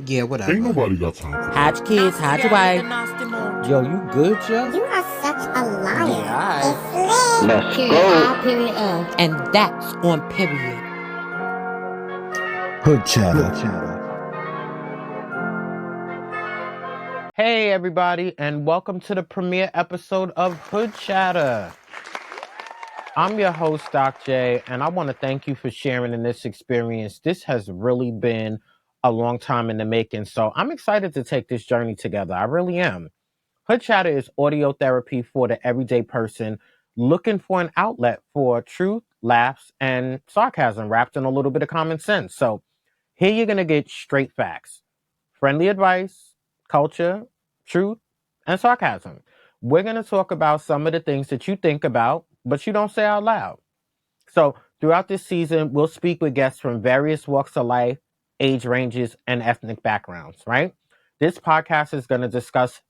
Yeah, Ain't whatever. nobody got time for Hide that. your kids, hide your wife. Yo, you good, Joe? You are such a liar. Yeah, It's lit. Let's Period go. I, period of. And that's on period. Hood chatter. Hey, everybody, and welcome to the premiere episode of Hood Chatter. I'm your host, Doc J, and I want to thank you for sharing in this experience. This has really been a long time in the making, so I'm excited to take this journey together. I really am. Hood Chatter is audio therapy for the everyday person looking for an outlet for truth, laughs, and sarcasm wrapped in a little bit of common sense. So here you're going to get straight facts, friendly advice, culture, truth, and sarcasm. We're going to talk about some of the things that you think about, but you don't say out loud. So, throughout this season, we'll speak with guests from various walks of life, age ranges, and ethnic backgrounds, right? This podcast is going to discuss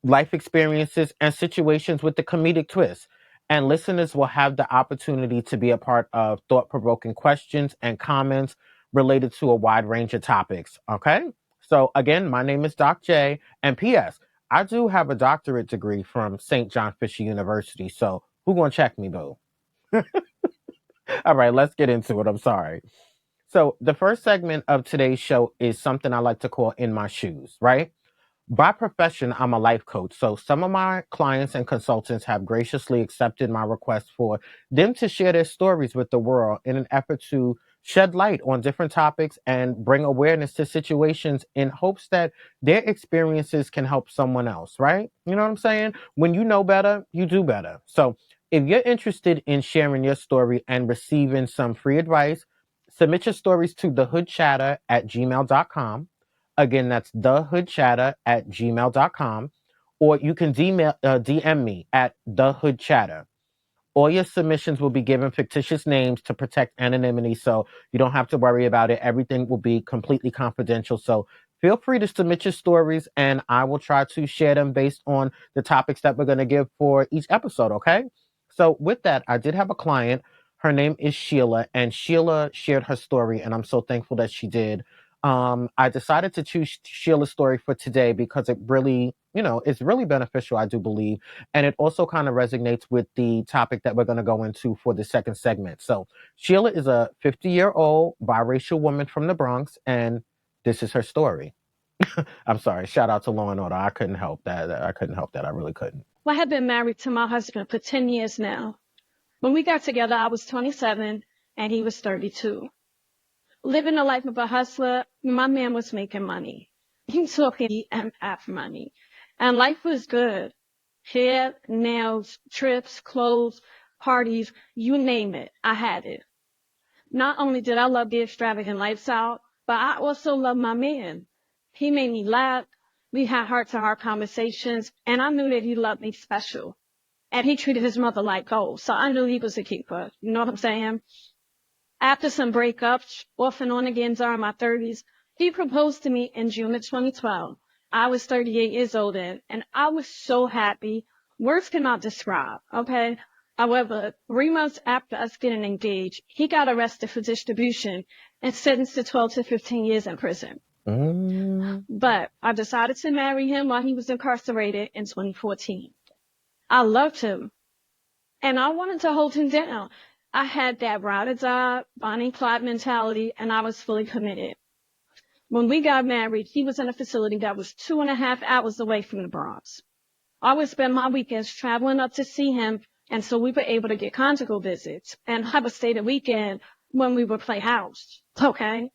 life experiences and situations with the comedic twist. And listeners will have the opportunity to be a part of thought provoking questions and comments related to a wide range of topics. Okay. So, again, my name is Doc J. And P.S., I do have a doctorate degree from St. John Fisher University. So, who gonna check me, boo? All right, let's get into it. I'm sorry. So, the first segment of today's show is something I like to call In My Shoes, right? By profession, I'm a life coach. So some of my clients and consultants have graciously accepted my request for them to share their stories with the world in an effort to shed light on different topics and bring awareness to situations in hopes that their experiences can help someone else, right? You know what I'm saying? When you know better, you do better. So if you're interested in sharing your story and receiving some free advice, submit your stories to thehoodchatter@gmail.com. Again, that's thehoodchatter@gmail.com. Or you can DM me at thehoodchatter. All your submissions will be given fictitious names to protect anonymity, so you don't have to worry about it. Everything will be completely confidential. So feel free to submit your stories, and I will try to share them based on the topics that we're going to give for each episode, okay? So with that, I did have a client. Her name is Sheila, and Sheila shared her story, and I'm so thankful that she did. I decided to choose Sheila's story for today because it really, it's really beneficial, I do believe. And it also kind of resonates with the topic that we're going to go into for the second segment. So, Sheila is a 50-year-old biracial woman from the Bronx, and this is her story. I'm sorry. Shout out to Law and Order. I couldn't help that. I couldn't help that. I really couldn't. Well, I had been married to my husband for 10 years now. When we got together, I was 27 and he was 32. Living the life of a hustler, my man was making money. He was talking MF money. And life was good. Hair, nails, trips, clothes, parties, you name it. I had it. Not only did I love the extravagant lifestyle, but I also loved my man. He made me laugh. We had heart-to-heart conversations, and I knew that he loved me special. And he treated his mother like gold, so I knew he was a keeper. You know what I'm saying? After some breakups, off and on again during my 30s, he proposed to me in June of 2012. I was 38 years old then, and I was so happy. Words cannot describe, okay? However, 3 months after us getting engaged, he got arrested for distribution and sentenced to 12 to 15 years in prison. But I decided to marry him while he was incarcerated in 2014. I loved him, and I wanted to hold him down. I had that ride or die, Bonnie and Clyde mentality, and I was fully committed. When we got married, he was in a facility that was 2.5 hours away from the Bronx. I would spend my weekends traveling up to see him, and so we were able to get conjugal visits. And I would stay the weekend when we would play house, okay?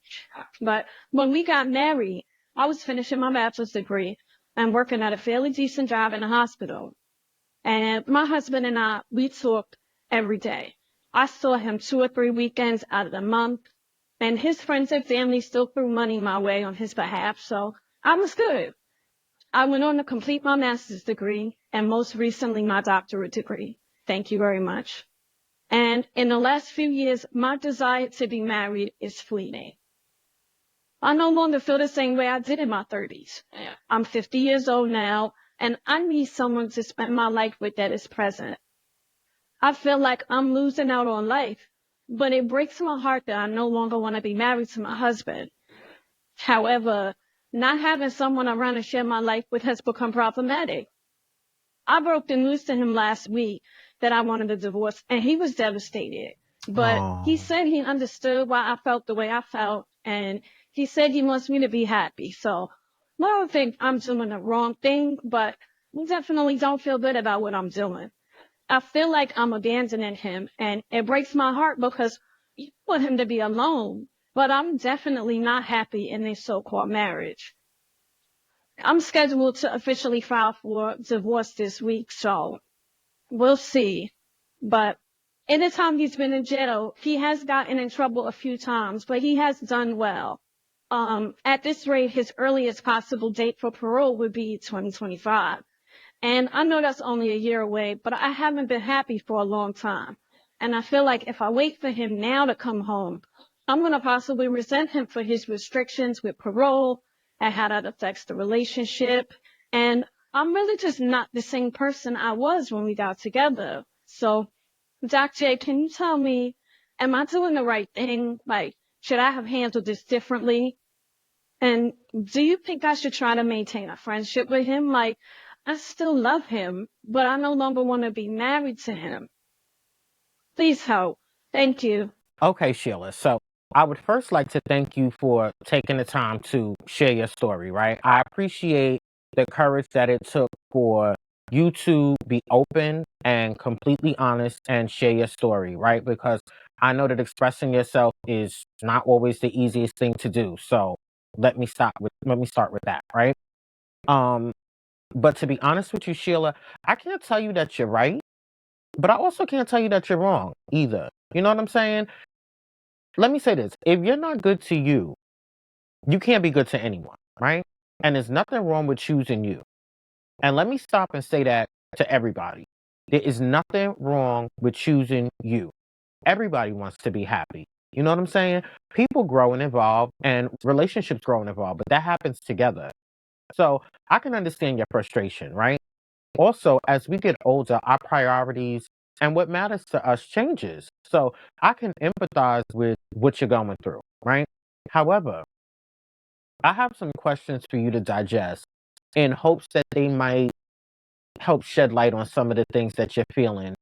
But when we got married, I was finishing my bachelor's degree and working at a fairly decent job in a hospital. And my husband and I, we talked every day. I saw him 2 or 3 weekends out of the month, and his friends and family still threw money my way on his behalf, so I was good. I went on to complete my master's degree and most recently my doctorate degree. Thank you very much. And in the last few years, my desire to be married is fleeting. I no longer feel the same way I did in my 30s. I'm 50 years old now, and I need someone to spend my life with that is present. I feel like I'm losing out on life, but it breaks my heart that I no longer want to be married to my husband. However, Not having someone around to share my life with has become problematic. I broke the news to him last week that I wanted a divorce, and he was devastated. But he Oh, said he understood why I felt the way I felt, and he said he wants me to be happy. So I don't think I'm doing the wrong thing, but I definitely don't feel good about what I'm doing. I feel like I'm abandoning him, and it breaks my heart because you want him to be alone. But I'm definitely not happy in this so-called marriage. I'm scheduled to officially file for divorce this week, so we'll see. But in the time he's been in jail, he has gotten in trouble a few times, but he has done well. At this rate, his earliest possible date for parole would be 2025. And I know that's only a year away, but I haven't been happy for a long time. And I feel like if I wait for him now to come home, I'm going to possibly resent him for his restrictions with parole and how that affects the relationship. And I'm really just not the same person I was when we got together. So, Doc J, can you tell me, am I doing the right thing? Like, should I have handled this differently? And do you think I should try to maintain a friendship with him? Like, I still love him, but I no longer want to be married to him. Please help. Thank you. okay, Sheila. So I would first like to thank you for taking the time to share your story, right? I appreciate the courage that it took for you to be open and completely honest and share your story, right? Because I know that expressing yourself is not always the easiest thing to do. So let me start with that, right? Um, but to be honest with you, Sheila, I can't tell you that you're right, but I also can't tell you that you're wrong either. You know what I'm saying? Let me say this. If you're not good to you, you can't be good to anyone, right? And there's nothing wrong with choosing you. And let me stop and say that to everybody. There is nothing wrong with choosing you. Everybody wants to be happy. You know what I'm saying? People grow and evolve and relationships grow and evolve, but that happens together. So I can understand your frustration, right? Also, as we get older, our priorities and what matters to us changes. So I can empathize with what you're going through, right? However, I have some questions for you to digest in hopes that they might help shed light on some of the things that you're feeling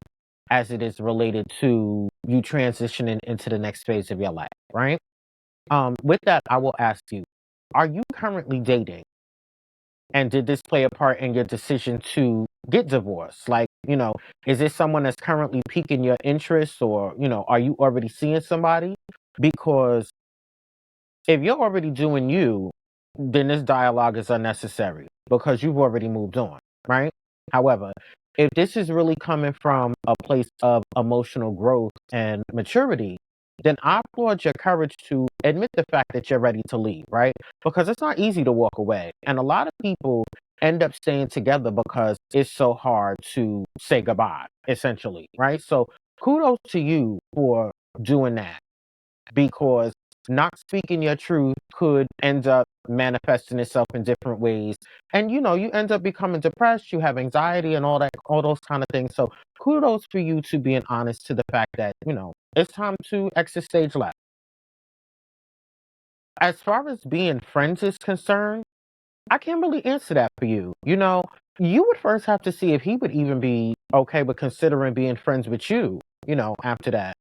as it is related to you transitioning into the next phase of your life, right? With that, I will ask you, are you currently dating? And did this play a part in your decision to get divorced? Like, is this someone that's currently piquing your interest or, are you already seeing somebody? Because if you're already doing you, then this dialogue is unnecessary because you've already moved on, right? However, if this is really coming from a place of emotional growth and maturity, then I applaud your courage to admit the fact that you're ready to leave, right? Because it's not easy to walk away. And a lot of people end up staying together because it's so hard to say goodbye, essentially, right? So kudos to you for doing that because not speaking your truth could end up manifesting itself in different ways. And you end up becoming depressed, you have anxiety and all those kind of things. So kudos for you to being honest to the fact that, it's time to exit stage left. As far as being friends is concerned, I can't really answer that for you. You would first have to see if he would even be okay with considering being friends with you, after that.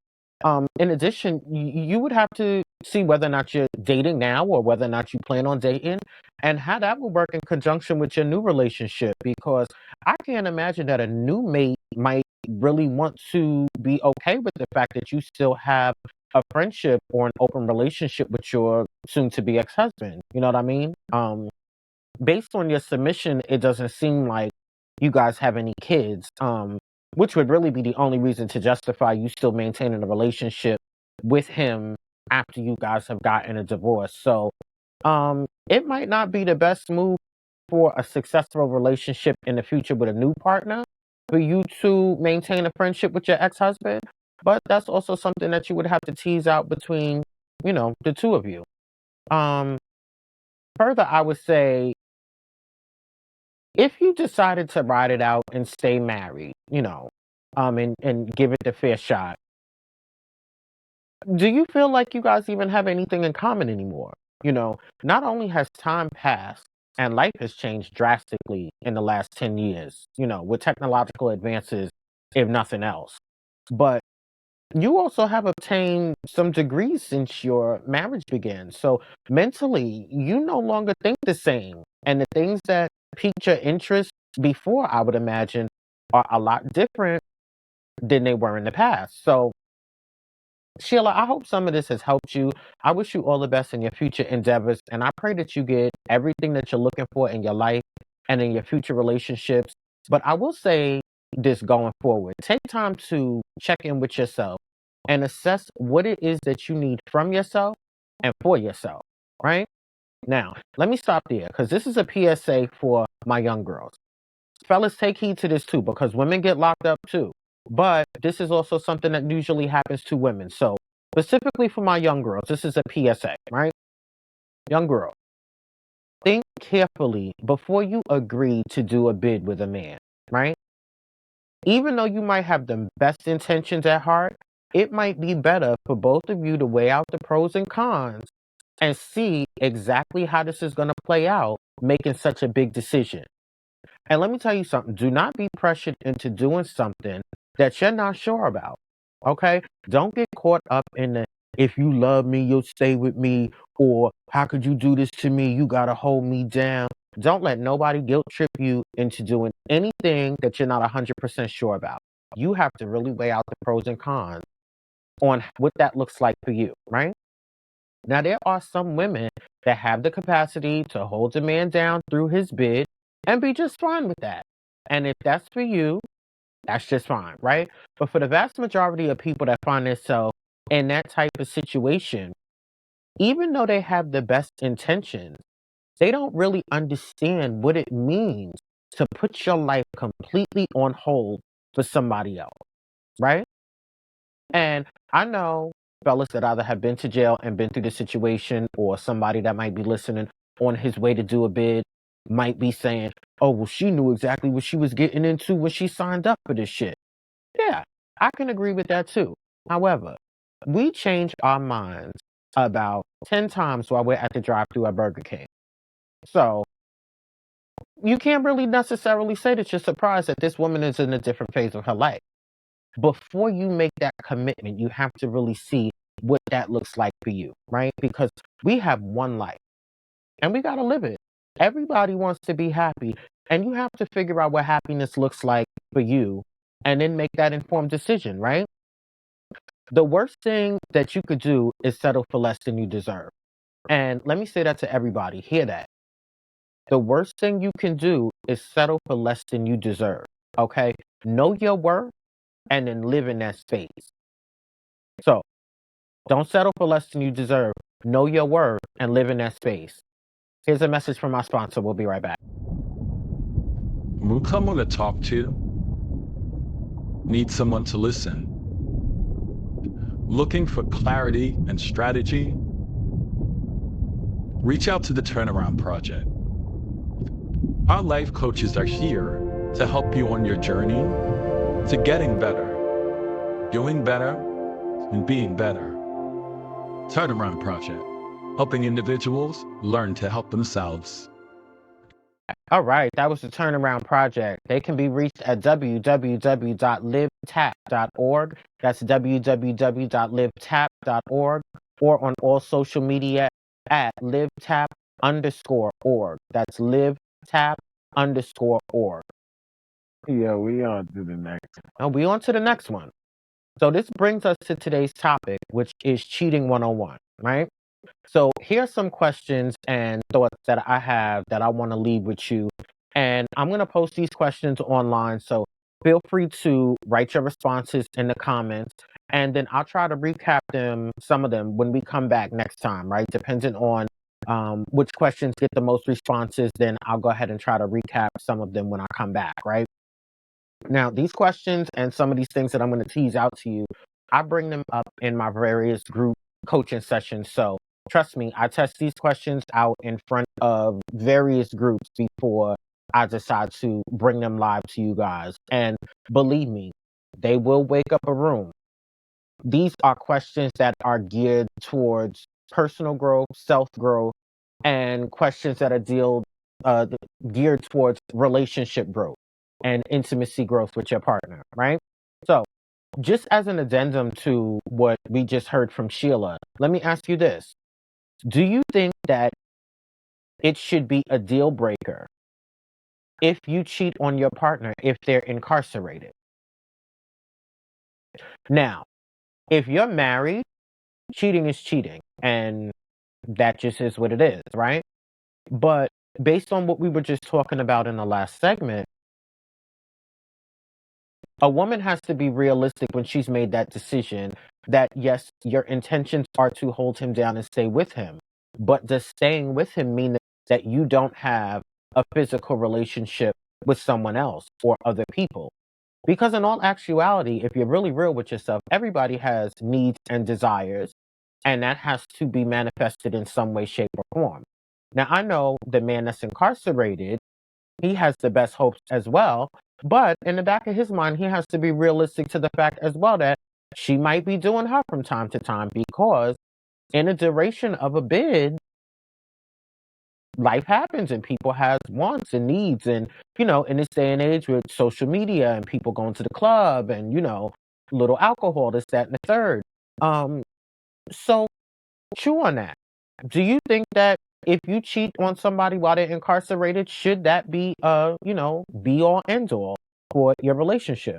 In addition, you would have to see whether or not you're dating now or whether or not you plan on dating and how that will work in conjunction with your new relationship because I can't imagine that a new mate might really want to be okay with the fact that you still have a friendship or an open relationship with your soon to be ex-husband. You know what I mean? Based on your submission, it doesn't seem like you guys have any kids, which would really be the only reason to justify you still maintaining a relationship with him after you guys have gotten a divorce. So, it might not be the best move for a successful relationship in the future with a new partner for you to maintain a friendship with your ex-husband, but that's also something that you would have to tease out between, the two of you. Um, Further, I would say if you decided to ride it out and stay married, and give it the fair shot, do you feel like you guys even have anything in common anymore? Not only has time passed and life has changed drastically in the last 10 years, with technological advances, if nothing else, but you also have obtained some degrees since your marriage began. So mentally, you no longer think the same. And the things that piqued your interest before, I would imagine, are a lot different than they were in the past. So, Sheila, I hope some of this has helped you. I wish you all the best in your future endeavors. And I pray that you get everything that you're looking for in your life and in your future relationships. But I will say this going forward, take time to check in with yourself and assess what it is that you need from yourself and for yourself, right? Now, let me stop there because this is a PSA for my young girls. Fellas, take heed to this too because women get locked up too. But this is also something that usually happens to women. So, specifically for my young girls, this is a PSA, right? Young girl, think carefully before you agree to do a bid with a man, right? Even though you might have the best intentions at heart, it might be better for both of you to weigh out the pros and cons and see exactly how this is going to play out, making such a big decision. And let me tell you something, do not be pressured into doing something that you're not sure about. Okay? Don't get caught up in the if you love me, you'll stay with me, or how could you do this to me? You gotta hold me down. Don't let nobody guilt trip you into doing anything that you're not 100% sure about. You have to really weigh out the pros and cons on what that looks like for you, right? Now, there are some women that have the capacity to hold a man down through his bid and be just fine with that. And if that's for you, that's just fine, right? But for the vast majority of people that find themselves in that type of situation, even though they have the best intentions, they don't really understand what it means to put your life completely on hold for somebody else, right? And I know fellas that either have been to jail and been through the situation, or somebody that might be listening on his way to do a bid might be saying, oh, well, she knew exactly what she was getting into when she signed up for this shit. Yeah, I can agree with that too. However, we change our minds about 10 times while we're at the drive-thru at Burger King. So you can't really necessarily say that you're surprised that this woman is in a different phase of her life. Before you make that commitment, you have to really see what that looks like for you, right? Because we have one life and we got to live it. Everybody wants to be happy, and you have to figure out what happiness looks like for you and then make that informed decision, right? The worst thing that you could do is settle for less than you deserve. And let me say that to everybody. Hear that. The worst thing you can do is settle for less than you deserve. Okay? Know your worth and then live in that space. So don't settle for less than you deserve. Know your worth and live in that space. Here's a message from my sponsor. We'll be right back. When someone to talk to, need someone to listen. Looking for clarity and strategy? Reach out to the Turnaround Project. Our life coaches are here to help you on your journey to getting better, doing better, and being better. Turnaround Project, helping individuals learn to help themselves. All right, that was the Turnaround Project. They can be reached at www.livetap.org. That's www.livetap.org, or on all social media at livetap_org. That's livetap_org. Yeah, we on to the next. Now we on to the next one. So this brings us to today's topic, which is cheating 101, right? So here's some questions and thoughts that I have that I want to leave with you. And I'm going to post these questions online. So feel free to write your responses in the comments. And then I'll try to recap some of them when we come back next time, right? Depending on which questions get the most responses, then I'll go ahead and try to recap some of them when I come back, right? Now, these questions and some of these things that I'm going to tease out to you, I bring them up in my various group coaching sessions. So trust me, I test these questions out in front of various groups before I decide to bring them live to you guys. And believe me, they will wake up a room. These are questions that are geared towards personal growth, self growth, and questions that are uh, geared towards relationship growth and intimacy growth with your partner, right? So, just as an addendum to what we just heard from Sheila, let me ask you this. Do you think that it should be a deal breaker if you cheat on your partner if they're incarcerated? Now, if you're married, cheating is cheating, and that just is what it is, right? But based on what we were just talking about in the last segment, a woman has to be realistic when she's made that decision that, yes, your intentions are to hold him down and stay with him. But does staying with him mean that you don't have a physical relationship with someone else or other people? Because in all actuality, if you're really real with yourself, everybody has needs and desires, and that has to be manifested in some way, shape, or form. Now, I know the man that's incarcerated, he has the best hopes as well, but in the back of his mind, he has to be realistic to the fact as well that she might be doing her from time to time, because in a duration of a bid, life happens and people have wants and needs. And, in this day and age with social media and people going to the club and, little alcohol, this, that, and the third. So chew on that. Do you think that if you cheat on somebody while they're incarcerated, should that be be all end all for your relationship?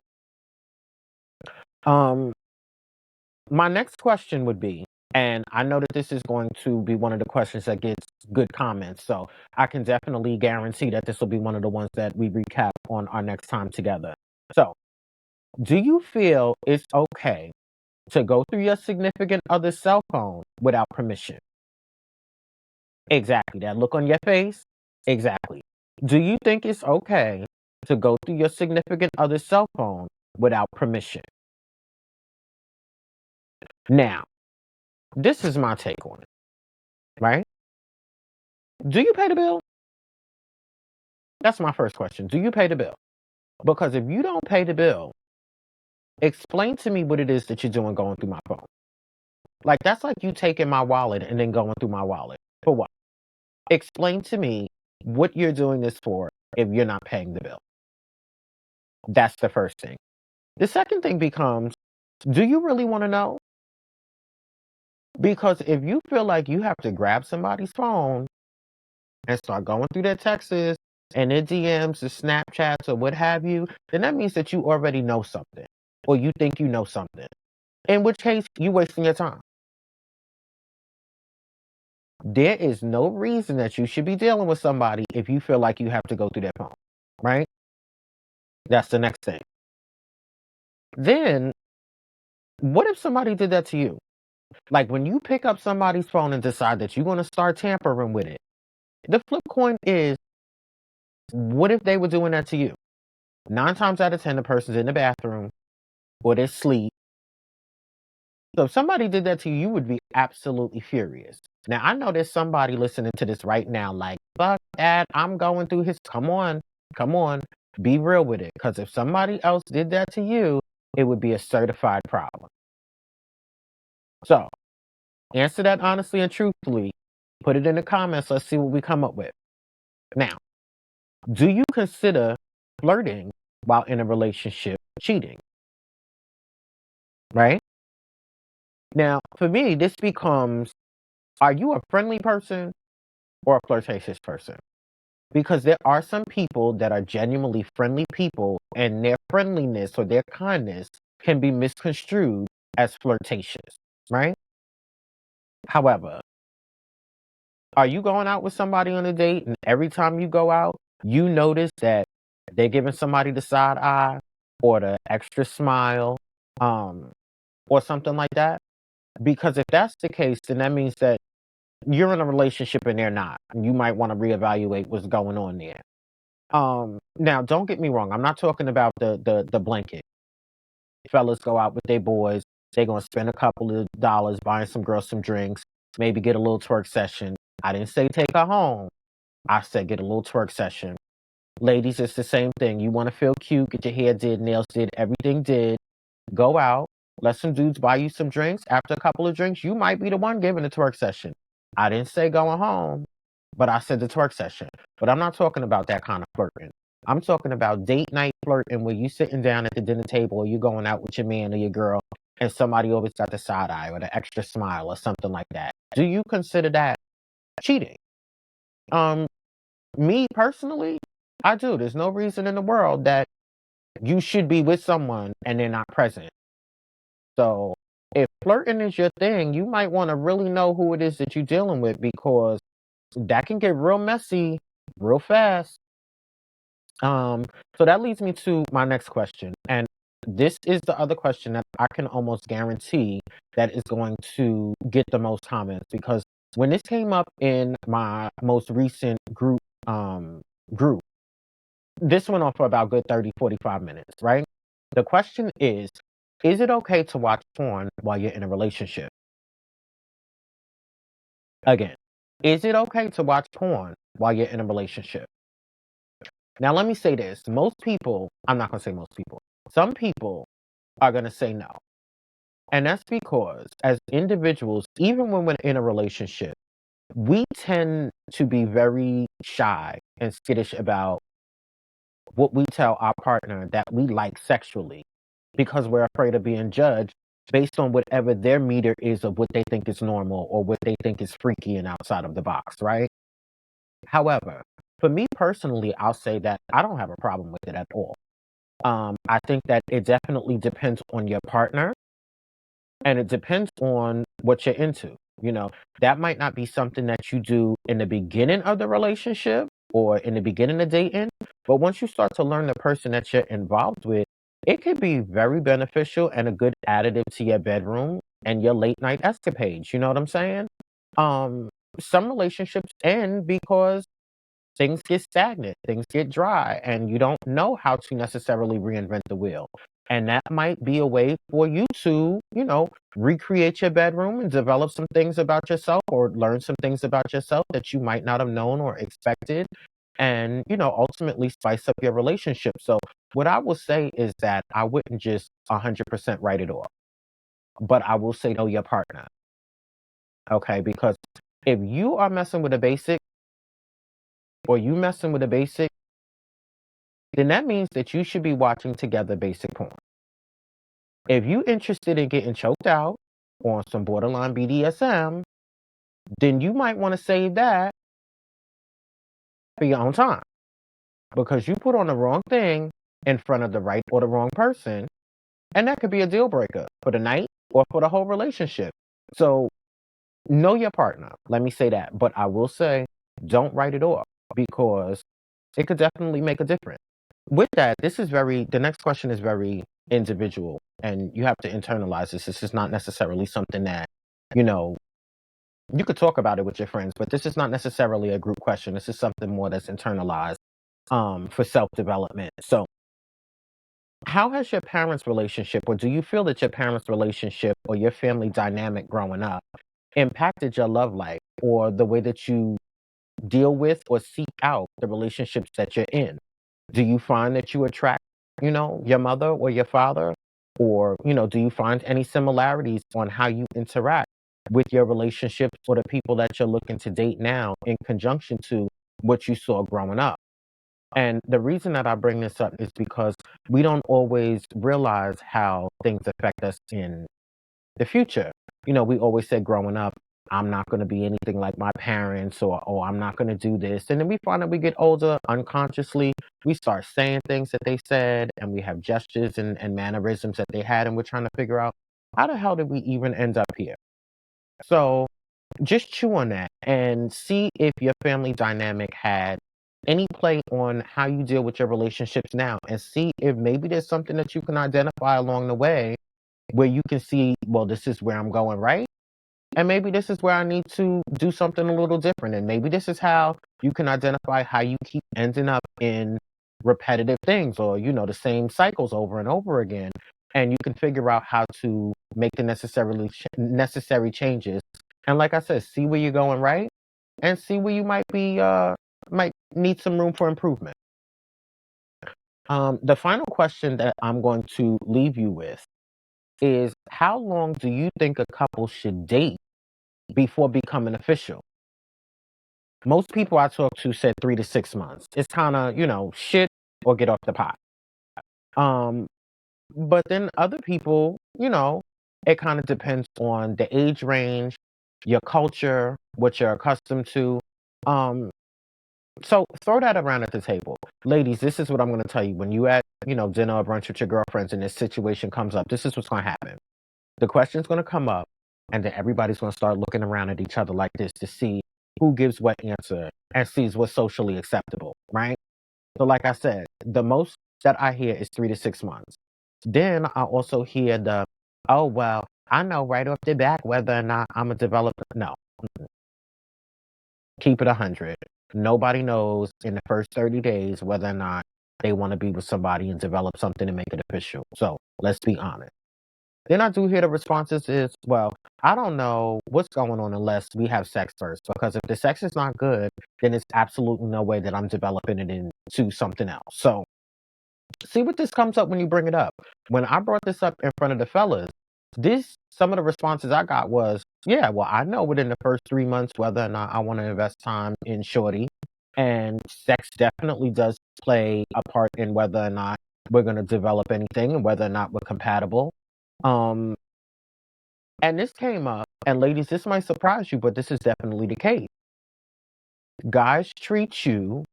My next question would be, and I know that this is going to be one of the questions that gets good comments, so I can definitely guarantee that this will be one of the ones that we recap on our next time together. So, do you feel it's okay to go through your significant other's cell phone without permission? Exactly. That look on your face? Exactly. Do you think it's okay to go through your significant other's cell phone without permission? Now, this is my take on it, right? Do you pay the bill? That's my first question. Do you pay the bill? Because if you don't pay the bill, explain to me what it is that you're doing going through my phone. Like, that's like you taking my wallet and then going through my wallet. For what? Explain to me what you're doing this for if you're not paying the bill. That's the first thing. The second thing becomes, do you really want to know? Because if you feel like you have to grab somebody's phone and start going through their texts and their DMs or Snapchats or what have you, then that means that you already know something, or you think you know something. In which case, you wasting your time. There is no reason that you should be dealing with somebody if you feel like you have to go through their phone, right? That's the next thing. Then, what if somebody did that to you? Like when you pick up somebody's phone and decide that you're going to start tampering with it, the flip coin is, what if they were doing that to you? 9 times out of 10, the person's in the bathroom or they're asleep. So if somebody did that to you, you would be absolutely furious. Now, I know there's somebody listening to this right now like, fuck that, I'm going through his... Come on. Be real with it. Because if somebody else did that to you, it would be a certified problem. So, answer that honestly and truthfully. Put it in the comments. Let's see what we come up with. Now, do you consider flirting while in a relationship cheating? Right? Now, for me, this becomes, are you a friendly person or a flirtatious person? Because there are some people that are genuinely friendly people, and their friendliness or their kindness can be misconstrued as flirtatious, right? However, are you going out with somebody on a date and every time you go out, you notice that they're giving somebody the side eye or the extra smile, or something like that? Because if that's the case, then that means that you're in a relationship and they're not. And you might want to reevaluate what's going on there. Now don't get me wrong. I'm not talking about the blanket. Fellas go out with their boys. They're going to spend a couple of dollars buying some girls some drinks, maybe get a little twerk session. I didn't say take her home. I said get a little twerk session. Ladies, it's the same thing. You want to feel cute, get your hair did, nails did, everything did. Go out, let some dudes buy you some drinks. After a couple of drinks, you might be the one giving the twerk session. I didn't say going home, but I said the twerk session. But I'm not talking about that kind of flirting. I'm talking about date night flirting where you sitting down at the dinner table or you going out with your man or your girl and somebody always got the side eye or the extra smile or something like that. Do you consider that cheating? Me personally, I do. There's no reason in the world that you should be with someone and they're not present. So if flirting is your thing, you might want to really know who it is that you're dealing with because that can get real messy real fast. So that leads me to my next question. And this is the other question that I can almost guarantee that is going to get the most comments because when this came up in my most recent group, this went on for about good 30, 45 minutes, right? The question is it okay to watch porn while you're in a relationship? Again, is it okay to watch porn while you're in a relationship? Now, let me say this. Most people, I'm not going to say most people, some people are going to say no. And that's because as individuals, even when we're in a relationship, we tend to be very shy and skittish about what we tell our partner that we like sexually because we're afraid of being judged based on whatever their meter is of what they think is normal or what they think is freaky and outside of the box, right? However, for me personally, I'll say that I don't have a problem with it at all. I think that it definitely depends on your partner and it depends on what you're into. You know, that might not be something that you do in the beginning of the relationship or in the beginning of dating, but once you start to learn the person that you're involved with, it could be very beneficial and a good additive to your bedroom and your late night escapades. You know what I'm saying? Um, some relationships end because things get stagnant, things get dry, and you don't know how to necessarily reinvent the wheel. And that might be a way for you to, recreate your bedroom and develop some things about yourself or learn some things about yourself that you might not have known or expected. And, ultimately spice up your relationship. So, what I will say is that I wouldn't just 100% write it off, but I will say, know your partner. Okay. Because if you are messing with a basic or you messing with a basic, then that means that you should be watching together basic porn. If you're interested in getting choked out on some borderline BDSM, then you might want to save that for your own time because you put on the wrong thing in front of the right or the wrong person, and that could be a deal breaker for the night or for the whole relationship. So know your partner. Let me say that. But I will say, don't write it off because it could definitely make a difference. With that, the next question is very individual and you have to internalize this. This is not necessarily something that, you know, you could talk about it with your friends, but this is not necessarily a group question. This is something more that's internalized for self-development. So how has your parents' relationship, or do you feel that your parents' relationship or your family dynamic growing up impacted your love life or the way that you deal with or seek out the relationships that you're in? Do you find that you attract, your mother or your father? Or, do you find any similarities on how you interact with your relationships or the people that you're looking to date now in conjunction to what you saw growing up? And the reason that I bring this up is because we don't always realize how things affect us in the future. We always said growing up, I'm not going to be anything like my parents or I'm not going to do this. And then we find that we get older unconsciously. We start saying things that they said and we have gestures and mannerisms that they had. And we're trying to figure out how the hell did we even end up here? So just chew on that and see if your family dynamic had any play on how you deal with your relationships now and see if maybe there's something that you can identify along the way where you can see, well, this is where I'm going, right? And maybe this is where I need to do something a little different. And maybe this is how you can identify how you keep ending up in repetitive things or, the same cycles over and over again. And you can figure out how to make the necessary changes. And like I said, see where you're going, right? And see where you might need some room for improvement. The final question that I'm going to leave you with is how long do you think a couple should date before becoming official? Most people I talk to said 3 to 6 months. It's kind of, shit or get off the pot. Um, but then other people, it kind of depends on the age range, your culture, what you're accustomed to. Um, so throw that around at the table. Ladies, this is what I'm going to tell you. When you at, dinner or brunch with your girlfriends and this situation comes up, this is what's going to happen. The question's going to come up, and then everybody's going to start looking around at each other like this to see who gives what answer and sees what's socially acceptable, right? So like I said, the most that I hear is 3 to 6 months. Then I also hear oh, well, I know right off the bat whether or not I'm a developer. No, keep it 100. Nobody knows in the first 30 days whether or not they want to be with somebody and develop something and make it official. So let's be honest. Then I do hear the responses is, well, I don't know what's going on unless we have sex first. Because if the sex is not good, then it's absolutely no way that I'm developing it into something else. So see what this comes up when you bring it up. When I brought this up in front of the fellas, some of the responses I got was, yeah, well, I know within the first 3 months whether or not I want to invest time in shorty. And sex definitely does play a part in whether or not we're going to develop anything and whether or not we're compatible. Um, and this came up, and ladies, this might surprise you, but this is definitely the case. Guys treat you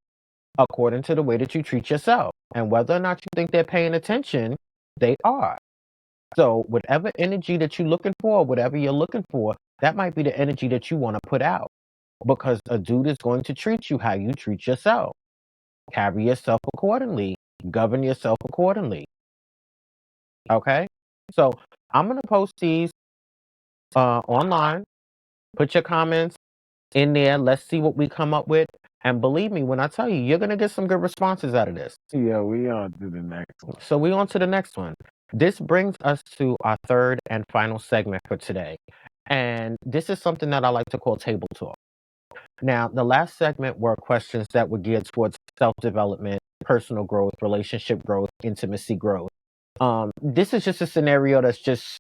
according to the way that you treat yourself. And whether or not you think they're paying attention, they are. So whatever energy that you're looking for, whatever you're looking for, that might be the energy that you want to put out. Because a dude is going to treat you how you treat yourself. Carry yourself accordingly. Govern yourself accordingly. Okay? So I'm going to post these online. Put your comments in there. Let's see what we come up with. And believe me, when I tell you, you're going to get some good responses out of this. Yeah, we on to the next one. So we on to the next one. This brings us to our third and final segment for today. And this is something that I like to call table talk. Now, the last segment were questions that were geared towards self-development, personal growth, relationship growth, intimacy growth. This is just a scenario that's just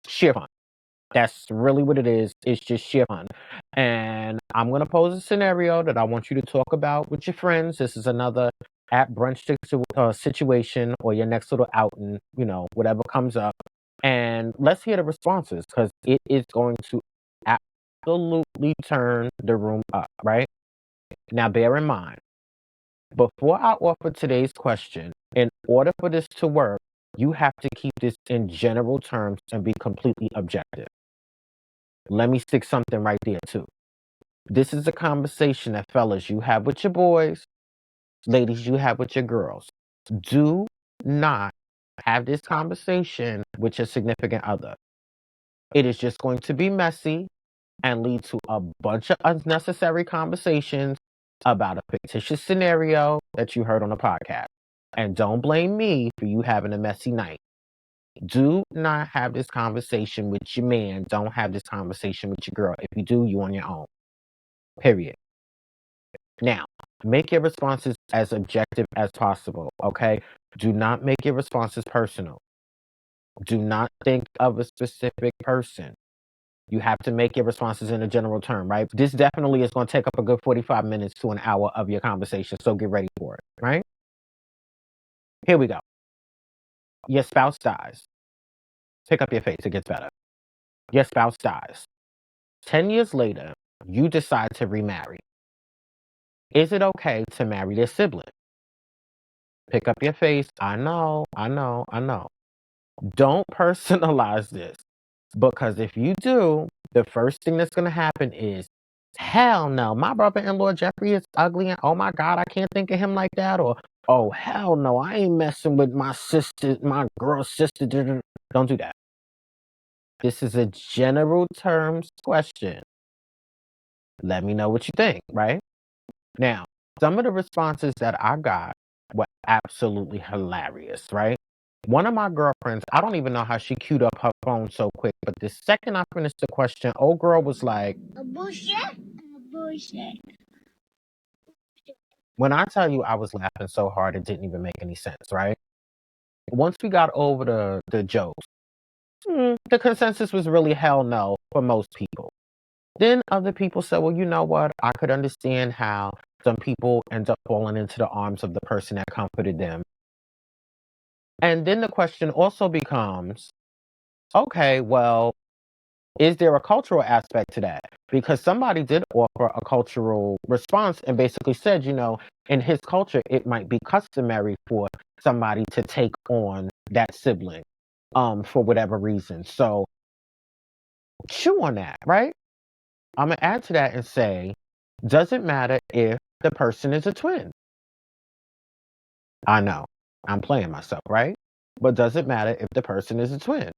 sheer fun. That's really what it is. It's just sheer fun. And I'm going to pose a scenario that I want you to talk about with your friends. This is another at brunch situation or your next little outing, whatever comes up. And let's hear the responses because it is going to absolutely turn the room up, right? Now, bear in mind, before I offer today's question, in order for this to work, you have to keep this in general terms and be completely objective. Let me stick something right there, too. This is a conversation that fellas you have with your boys, ladies you have with your girls. Do not have this conversation with your significant other. It is just going to be messy and lead to a bunch of unnecessary conversations about a fictitious scenario that you heard on a podcast. And don't blame me for you having a messy night. Do not have this conversation with your man. Don't have this conversation with your girl. If you do, you on your own. Period. Now, make your responses as objective as possible, okay? Do not make your responses personal. Do not think of a specific person. You have to make your responses in a general term, right? This definitely is going to take up a good 45 minutes to an hour of your conversation, so get ready for it, right? Here we go. Your spouse dies. Pick up your face, it gets better. Your spouse dies. 10 years later, you decide to remarry. Is it okay to marry their sibling? Pick up your face. I know. Don't personalize this because if you do, the first thing that's going to happen is, hell no, my brother-in-law Jeffrey is ugly and oh my God, I can't think of him like that. Or, oh, hell no, I ain't messing with my sister, my girl's sister. Don't do that. This is a general terms question. Let me know what you think, right? Now, some of the responses that I got were absolutely hilarious, right? One of my girlfriends, I don't even know how she queued up her phone so quick, but the second I finished the question, old girl was like, bullshit. When I tell you I was laughing so hard, it didn't even make any sense, right? Once we got over the jokes, The consensus was really hell no for most people. Then other people said, well, you know what? I could understand how some people end up falling into the arms of the person that comforted them. And then the question also becomes, okay, well, is there a cultural aspect to that? Because somebody did offer a cultural response and basically said, in his culture, it might be customary for somebody to take on that sibling for whatever reason. So chew on that, right? I'm going to add to that and say, doesn't matter if the person is a twin. I know, I'm playing myself, right? But does it matter if the person is a twin?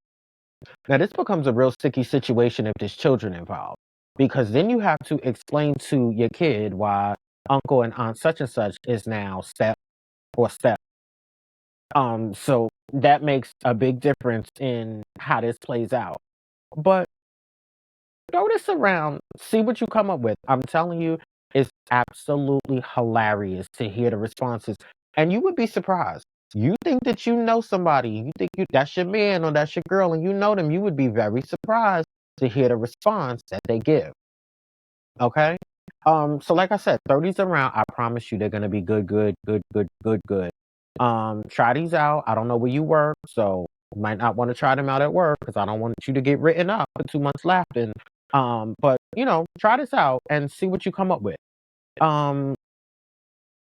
Now, this becomes a real sticky situation if there's children involved, because then you have to explain to your kid why uncle and aunt such and such is now step or step. So that makes a big difference in how this plays out. But throw this around, see what you come up with. I'm telling you, it's absolutely hilarious to hear the responses. And you would be surprised. You think that you know somebody, you think that's your man or that's your girl, and you know them, you would be very surprised to hear the response that they give. Okay? So like I said, 30s around, I promise you they're gonna be good. Try these out. I don't know where you work, so you might not want to try them out at work because I don't want you to get written up for 2 months laughing. But try this out and see what you come up with.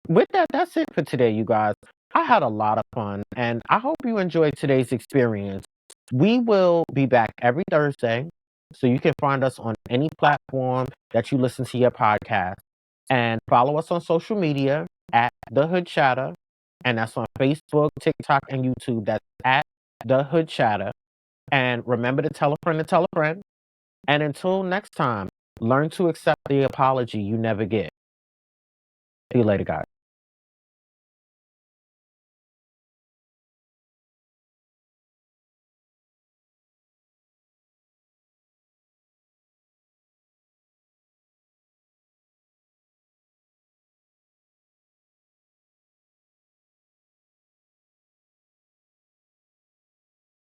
With that, that's it for today, you guys. I had a lot of fun, and I hope you enjoyed today's experience. We will be back every Thursday, so you can find us on any platform that you listen to your podcast, and follow us on social media at The Hood Chatter, and that's on Facebook, TikTok, and YouTube. That's at The Hood Chatter. And remember to tell a friend to tell a friend. And until next time, learn to accept the apology you never get. See you later, guys.